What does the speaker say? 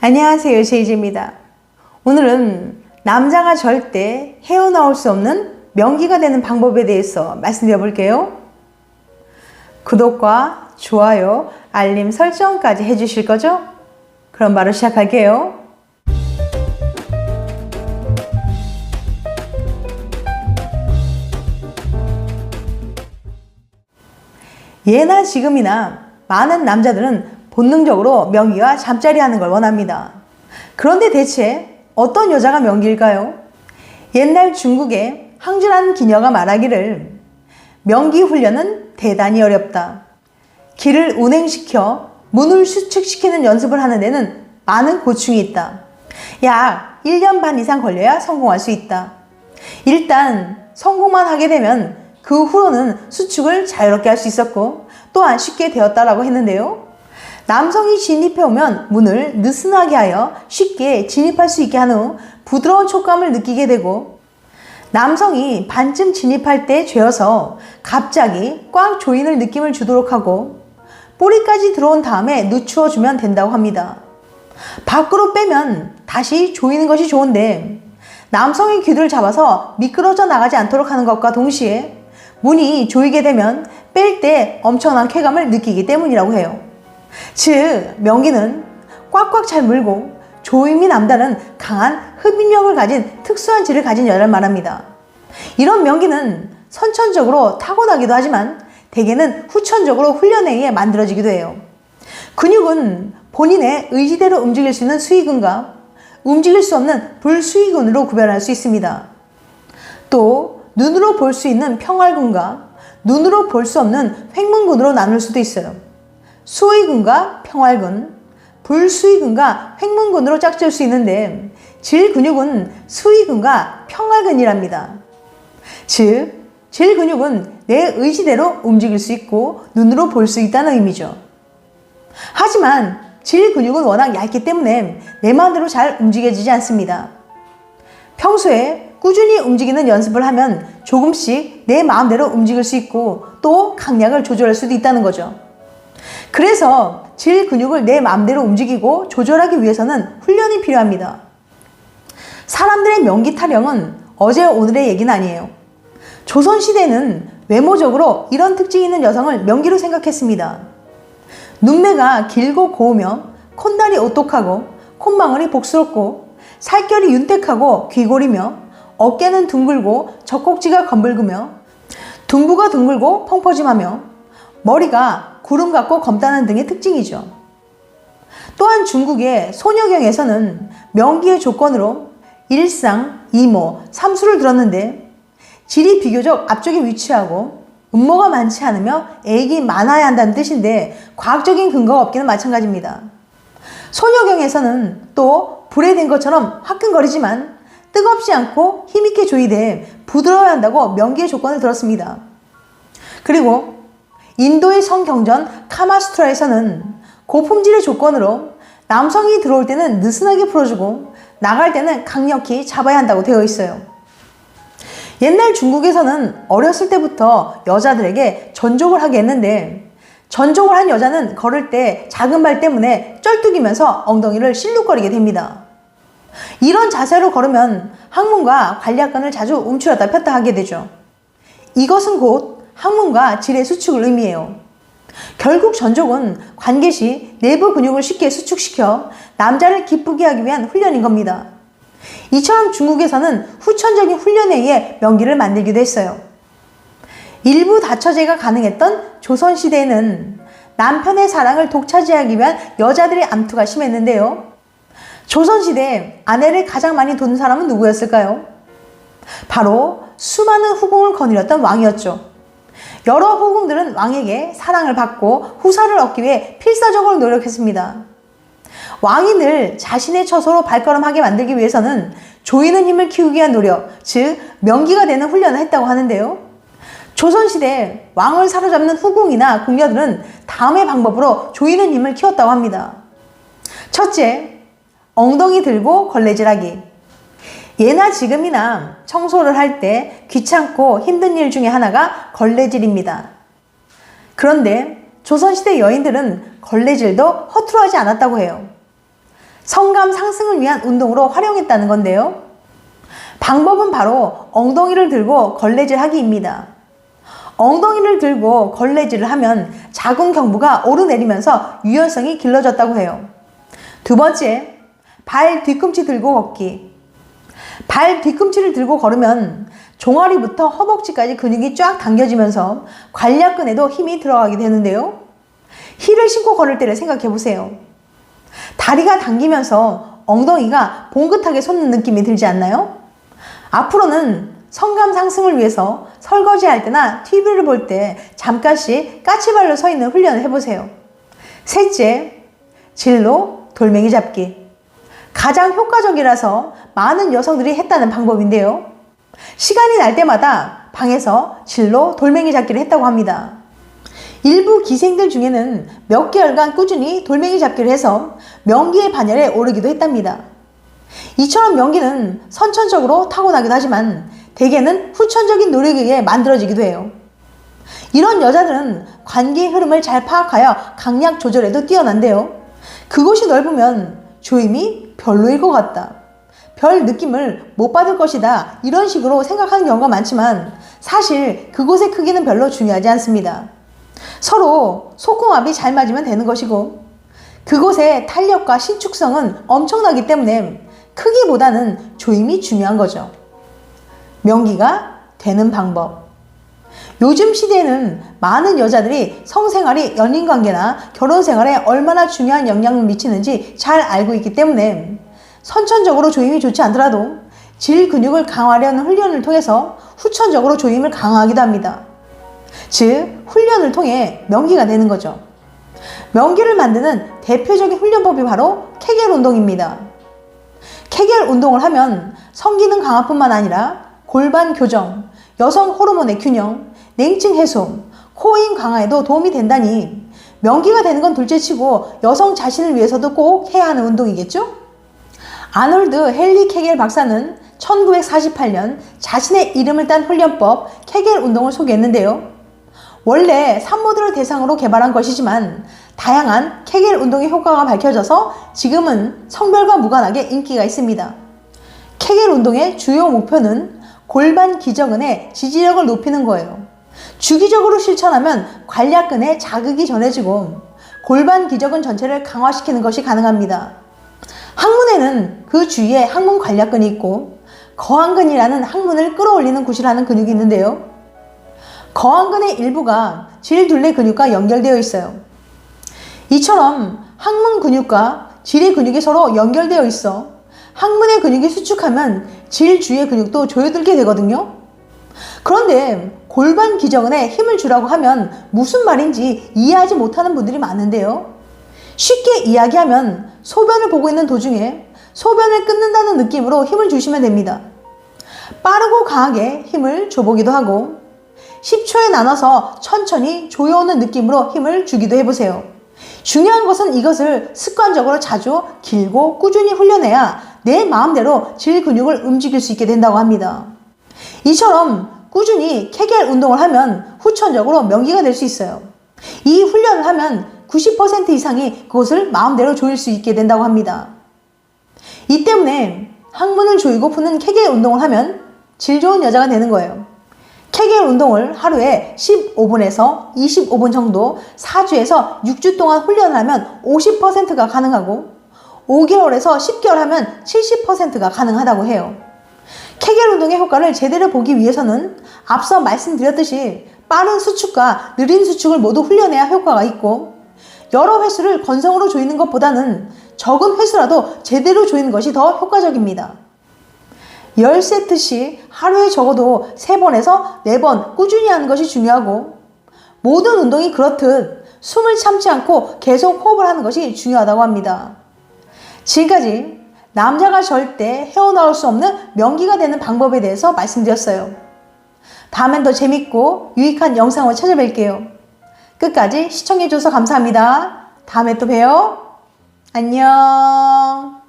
안녕하세요, 제이지입니다. 오늘은 남자가 절대 헤어나올 수 없는 명기가 되는 방법에 대해서 말씀드려 볼게요. 구독과 좋아요, 알림 설정까지 해주실 거죠? 그럼 바로 시작할게요. 예나 지금이나 많은 남자들은 본능적으로 명기와 잠자리 하는 걸 원합니다. 그런데 대체 어떤 여자가 명기일까요? 옛날 중국의 항주라는 기녀가 말하기를 명기 훈련은 대단히 어렵다. 기를 운행시켜 문을 수축시키는 연습을 하는 데는 많은 고충이 있다. 약 1년 반 이상 걸려야 성공할 수 있다. 일단 성공만 하게 되면 그 후로는 수축을 자유롭게 할 수 있었고 또한 쉽게 되었다라고 했는데요. 남성이 진입해오면 문을 느슨하게 하여 쉽게 진입할 수 있게 한 후 부드러운 촉감을 느끼게 되고, 남성이 반쯤 진입할 때 죄어서 갑자기 꽉 조이는 느낌을 주도록 하고 뿌리까지 들어온 다음에 늦추어주면 된다고 합니다. 밖으로 빼면 다시 조이는 것이 좋은데 남성의 귀를 잡아서 미끄러져 나가지 않도록 하는 것과 동시에 문이 조이게 되면 뺄 때 엄청난 쾌감을 느끼기 때문이라고 해요. 즉, 명기는 꽉꽉 잘 물고 조임이 남다른 강한 흡입력을 가진 특수한 질을 가진 여자를 말합니다. 이런 명기는 선천적으로 타고나기도 하지만 대개는 후천적으로 훈련에 의해 만들어지기도 해요. 근육은 본인의 의지대로 움직일 수 있는 수의근과 움직일 수 없는 불수의근으로 구별할 수 있습니다. 또 눈으로 볼 수 있는 평활근과 눈으로 볼 수 없는 횡문근으로 나눌 수도 있어요. 수의근과 평활근, 불수의근과 횡문근으로 짝질 수 있는데 질근육은 수의근과 평활근이랍니다. 즉, 질근육은 내 의지대로 움직일 수 있고 눈으로 볼 수 있다는 의미죠. 하지만 질근육은 워낙 얇기 때문에 내 마음대로 잘 움직여지지 않습니다. 평소에 꾸준히 움직이는 연습을 하면 조금씩 내 마음대로 움직일 수 있고 또 강약을 조절할 수도 있다는 거죠. 그래서 질 근육을 내 마음대로 움직이고 조절하기 위해서는 훈련이 필요합니다. 사람들의 명기 타령은 어제 오늘의 얘기는 아니에요. 조선시대는 외모적으로 이런 특징이 있는 여성을 명기로 생각했습니다. 눈매가 길고 고우며 콧날이 오똑하고 콧망울이 복스럽고 살결이 윤택하고 귀골이며 어깨는 둥글고 젖꼭지가 검붉으며 둔부가 둥글고 펑퍼짐하며 머리가 구름 같고 검다는 등의 특징이죠. 또한 중국의 소녀경에서는 명기의 조건으로 일상, 이모, 삼수를 들었는데 질이 비교적 앞쪽에 위치하고 음모가 많지 않으며 액이 많아야 한다는 뜻인데 과학적인 근거가 없기는 마찬가지입니다. 소녀경에서는 또 불에 댄 것처럼 화끈거리지만 뜨겁지 않고 힘있게 조이되 부드러워야 한다고 명기의 조건을 들었습니다. 그리고 인도의 성경전 카마수트라에서는 고품질의 조건으로 남성이 들어올 때는 느슨하게 풀어주고 나갈 때는 강력히 잡아야 한다고 되어 있어요. 옛날 중국에서는 어렸을 때부터 여자들에게 전족을 하게 했는데 전족을 한 여자는 걸을 때 작은 발 때문에 쩔뚝이면서 엉덩이를 실룩거리게 됩니다. 이런 자세로 걸으면 항문과 관략근을 자주 움츠렸다 폈다 하게 되죠. 이것은 곧 항문과 질의 수축을 의미해요. 결국 전족은 관계 시 내부 근육을 쉽게 수축시켜 남자를 기쁘게 하기 위한 훈련인 겁니다. 이처럼 중국에서는 후천적인 훈련에 의해 명기를 만들기도 했어요. 일부 다처제가 가능했던 조선시대에는 남편의 사랑을 독차지하기 위한 여자들의 암투가 심했는데요. 조선시대 아내를 가장 많이 둔 사람은 누구였을까요? 바로 수많은 후궁을 거느렸던 왕이었죠. 여러 후궁들은 왕에게 사랑을 받고 후사를 얻기 위해 필사적으로 노력했습니다. 왕이 늘 자신의 처소로 발걸음하게 만들기 위해서는 조이는 힘을 키우기 위한 노력, 즉 명기가 되는 훈련을 했다고 하는데요. 조선시대 왕을 사로잡는 후궁이나 궁녀들은 다음의 방법으로 조이는 힘을 키웠다고 합니다. 첫째, 엉덩이 들고 걸레질하기. 예나 지금이나 청소를 할 때 귀찮고 힘든 일 중에 하나가 걸레질입니다. 그런데 조선시대 여인들은 걸레질도 허투루 하지 않았다고 해요. 성감 상승을 위한 운동으로 활용했다는 건데요. 방법은 바로 엉덩이를 들고 걸레질하기입니다. 엉덩이를 들고 걸레질을 하면 자궁 경부가 오르내리면서 유연성이 길러졌다고 해요. 두 번째, 발 뒤꿈치 들고 걷기. 발 뒤꿈치를 들고 걸으면 종아리부터 허벅지까지 근육이 쫙 당겨지면서 관략근에도 힘이 들어가게 되는데요. 힐을 신고 걸을 때를 생각해 보세요. 다리가 당기면서 엉덩이가 봉긋하게 솟는 느낌이 들지 않나요? 앞으로는 성감 상승을 위해서 설거지할 때나 TV를 볼 때 잠깐씩 까치발로 서 있는 훈련을 해보세요. 셋째, 진로 돌멩이 잡기. 가장 효과적이라서 많은 여성들이 했다는 방법인데요. 시간이 날 때마다 방에서 진로 돌멩이 잡기를 했다고 합니다. 일부 기생들 중에는 몇 개월간 꾸준히 돌멩이 잡기를 해서 명기의 반열에 오르기도 했답니다. 이처럼 명기는 선천적으로 타고나기도 하지만 대개는 후천적인 노력에 의해 만들어지기도 해요. 이런 여자들은 관계의 흐름을 잘 파악하여 강약 조절에도 뛰어난데요. 그곳이 넓으면 조임이 별로일 것 같다, 별 느낌을 못 받을 것이다, 이런 식으로 생각하는 경우가 많지만 사실 그곳의 크기는 별로 중요하지 않습니다. 서로 속궁합이 잘 맞으면 되는 것이고 그곳의 탄력과 신축성은 엄청나기 때문에 크기보다는 조임이 중요한 거죠. 명기가 되는 방법. 요즘 시대에는 많은 여자들이 성생활이 연인관계나 결혼생활에 얼마나 중요한 영향을 미치는지 잘 알고 있기 때문에 선천적으로 조임이 좋지 않더라도 질 근육을 강화하려는 훈련을 통해서 후천적으로 조임을 강화하기도 합니다. 즉, 훈련을 통해 명기가 되는 거죠. 명기를 만드는 대표적인 훈련법이 바로 케겔 운동입니다. 케겔 운동을 하면 성기능 강화뿐만 아니라 골반 교정, 여성 호르몬의 균형, 냉증 해소, 코어힘 강화에도 도움이 된다니 명기가 되는 건 둘째치고 여성 자신을 위해서도 꼭 해야 하는 운동이겠죠? 아놀드 헨리 케겔 박사는 1948년 자신의 이름을 딴 훈련법 케겔 운동을 소개했는데요. 원래 산모들을 대상으로 개발한 것이지만 다양한 케겔 운동의 효과가 밝혀져서 지금은 성별과 무관하게 인기가 있습니다. 케겔 운동의 주요 목표는 골반 기저근의 지지력을 높이는 거예요. 주기적으로 실천하면 관략근에 자극이 전해지고 골반 기저근 전체를 강화시키는 것이 가능합니다. 항문에는 그 주위에 항문 관략근이 있고 거항근이라는 항문을 끌어올리는 구실하는 근육이 있는데요. 거항근의 일부가 질둘레 근육과 연결되어 있어요. 이처럼 항문 근육과 질의 근육이 서로 연결되어 있어 항문의 근육이 수축하면 질 주위의 근육도 조여들게 되거든요. 그런데 골반 기저근에 힘을 주라고 하면 무슨 말인지 이해하지 못하는 분들이 많은데요. 쉽게 이야기하면 소변을 보고 있는 도중에 소변을 끊는다는 느낌으로 힘을 주시면 됩니다. 빠르고 강하게 힘을 줘보기도 하고 10초에 나눠서 천천히 조여오는 느낌으로 힘을 주기도 해보세요. 중요한 것은 이것을 습관적으로 자주 길고 꾸준히 훈련해야 내 마음대로 질 근육을 움직일 수 있게 된다고 합니다. 이처럼 꾸준히 케겔 운동을 하면 후천적으로 명기가 될 수 있어요. 이 훈련을 하면 90% 이상이 그것을 마음대로 조일 수 있게 된다고 합니다. 이 때문에 항문을 조이고 푸는 케겔 운동을 하면 질 좋은 여자가 되는 거예요. 케겔 운동을 하루에 15분에서 25분 정도 4주에서 6주 동안 훈련을 하면 50%가 가능하고 5개월에서 10개월 하면 70%가 가능하다고 해요. 케겔 운동의 효과를 제대로 보기 위해서는 앞서 말씀드렸듯이 빠른 수축과 느린 수축을 모두 훈련해야 효과가 있고 여러 횟수를 건성으로 조이는 것보다는 적은 횟수라도 제대로 조이는 것이 더 효과적입니다. 10세트씩 하루에 적어도 3번에서 4번 꾸준히 하는 것이 중요하고 모든 운동이 그렇듯 숨을 참지 않고 계속 호흡을 하는 것이 중요하다고 합니다. 지금까지 남자가 절대 헤어나올 수 없는 명기가 되는 방법에 대해서 말씀드렸어요. 다음엔 더 재밌고 유익한 영상으로 찾아뵐게요. 끝까지 시청해줘서 감사합니다. 다음에 또 봬요. 안녕.